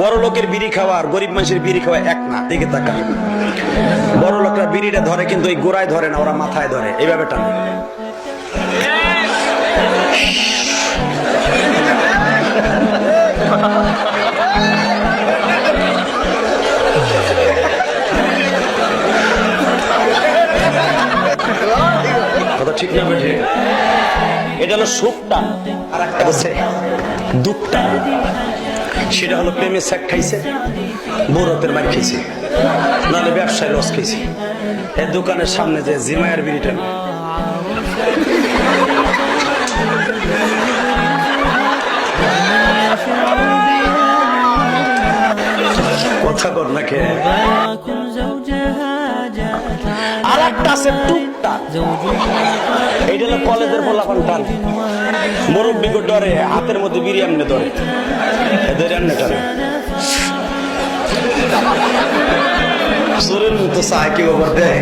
বড় লোকের বিড়ি খাওয়া আর গরিব মানুষের বিড়ি খাওয়া এক না, দিকে তাকা। বড় লোকরা বিড়িটা ধরে কিন্তু ওই গোড়ায় ধরে না, ওরা মাথায় ধরে, এইভাবে টানে। কথা ঠিক না বেঠে? এটা হলো সুখটা, আর একটা আছে দুঃখটা। সেটা হলো প্রেমে স্যাক খাইছে, বৌরতের মার খাইছে, নাহলে ব্যবসায় লস খাইছে। এই দোকানের সামনে যে জিমায়ের বিড়িটা, কথা কর না কে? আর একটা আছে টুকটা, এইটা হলো কলেজের পোলাপান টান। মুরব্বি ডরে, হাতের মধ্যে বিড়ি এমনি ধরে, এদের এমনি টানে। শরীর তো চায় কেউ আবার দেয়।